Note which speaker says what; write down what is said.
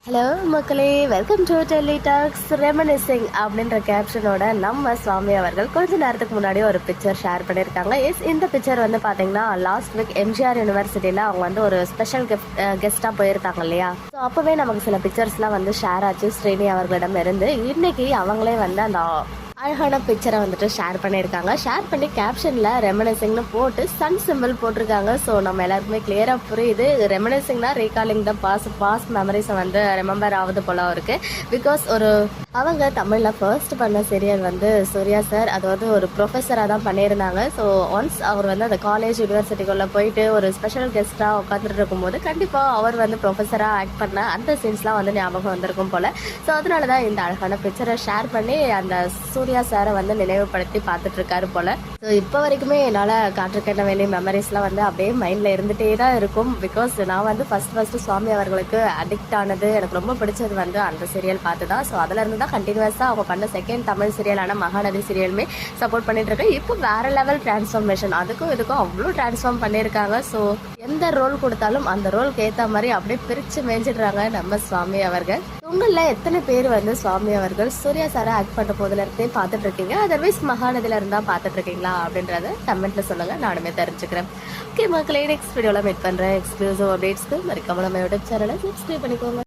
Speaker 1: Hello மக்களே, welcome to Delhi tax. ரெமனிசிங் அப்படின்ற கேப்ஷனோட நம்ம சுவாமி அவர்கள் கொஞ்ச நேரத்துக்கு முன்னாடி ஒரு பிக்சர் ஷேர் பண்ணியிருக்காங்க. இந்த பிக்சர் வந்து பார்த்தீங்கன்னா லாஸ்ட் வீக் எம்ஜிஆர் யூனிவர்சிட்டியில் அவங்க வந்து ஒரு ஸ்பெஷல் கெஸ்ட்டாக போயிருக்காங்க இல்லையா. ஸோ அப்போவே நமக்கு சில பிக்சர்ஸ்லாம் வந்து ஷேர் ஆச்சு ஸ்ரீனி அவர்களிடம் இருந்து. இன்னைக்கு அவங்களே வந்து அந்த அழகான பிக்சரை வந்துட்டு ஷேர் பண்ணியிருக்காங்க. ஷேர் பண்ணி கேப்ஷனில் ரெமனிசிங்னு போட்டு சன் சிம்பிள் போட்டிருக்காங்க. ஸோ நம்ம எல்லாருக்குமே கிளியராக புரியுது, ரெமனிசிங்னா ரீகாலிங் த பாஸ்ட் மெமரிஸை வந்து ரிமெம்பர் ஆகுது போல இருக்கு. பிகாஸ் அவங்க தமிழில் ஃபர்ஸ்ட் பண்ண சீரியல் வந்து சூர்யா சார், அது வந்து ஒரு ப்ரொஃபஸராக தான் பண்ணியிருந்தாங்க. ஸோ ஒன்ஸ் அவர் வந்து அந்த காலேஜ் யூனிவர்சிட்டிக்குள்ளே போயிட்டு ஒரு ஸ்பெஷல் கெஸ்ட்டாக உட்காந்துட்டு இருக்கும்போது கண்டிப்பாக அவர் வந்து ப்ரொஃபஸராக ஆக்ட் பண்ண அந்த சீன்ஸ்லாம் வந்து ஞாபகம் வந்திருக்கும் போல். ஸோ அதனால தான் இந்த அழகான பிக்சரை ஷேர் பண்ணி அந்த சூர்யா சாரை வந்து நினைவுபடுத்தி பார்த்துட்டு இருக்காரு போல. ஸோ இப்போ வரைக்குமே என்னால் காற்றுக்கட்ட வேண்டிய மெமரிஸ்லாம் வந்து அப்படியே மைண்டில் இருந்துகிட்டே தான் இருக்கும். பிகாஸ் நான் வந்து ஃபஸ்ட்டு சுவாமி அவர்களுக்கு அடிக்ட் ஆனது, எனக்கு ரொம்ப பிடிச்சது வந்து அந்த சீரியல் பார்த்து தான். ஸோ அதில் தான் கண்டினியூஸாக அவங்க பண்ண செகண்ட் தமிழ் சீரியலான மகாநதி சீரியலுமே சப்போர்ட் பண்ணிட்டு இருக்கேன். இப்போ வேற லெவல் டிரான்ஸ்ஃபார்மேஷன், அதுக்கும் இதுக்கும் அவ்வளோ டிரான்ஸ்ஃபார்ம் பண்ணியிருக்காங்க. ஸோ எந்த ரோல் கொடுத்தாலும் அந்த ரோலுக்கு ஏற்ற மாதிரி அப்படியே பிரித்து மேய்ஞ்சிடுறாங்க நம்ம சுவாமி அவர்கள். உங்களில் எத்தனை பேர் வந்து சுவாமி அவர்கள் சூர்யா சாரை ஆக்ட் பண்ண போதுலேருந்தே பார்த்துட்டு இருக்கீங்க, அதர்வைஸ் மகாநதியில் இருந்தால் பார்த்துட்டு இருக்கீங்களா அப்படின்றத கமெண்ட்ல சொல்லுங்க, நானுமே தெரிஞ்சுக்கிறேன். ஓகே மக்களே, நெக்ஸ்ட் வீடியோவில் மீட் பண்ணுறேன். எக்ஸ்க்ளூசிவ் அப்டேட்ஸ்க்கு மறக்காம நம்ம யூடியூப் சேனலை சப்ஸ்கிரைப் பண்ணிக்கோங்க.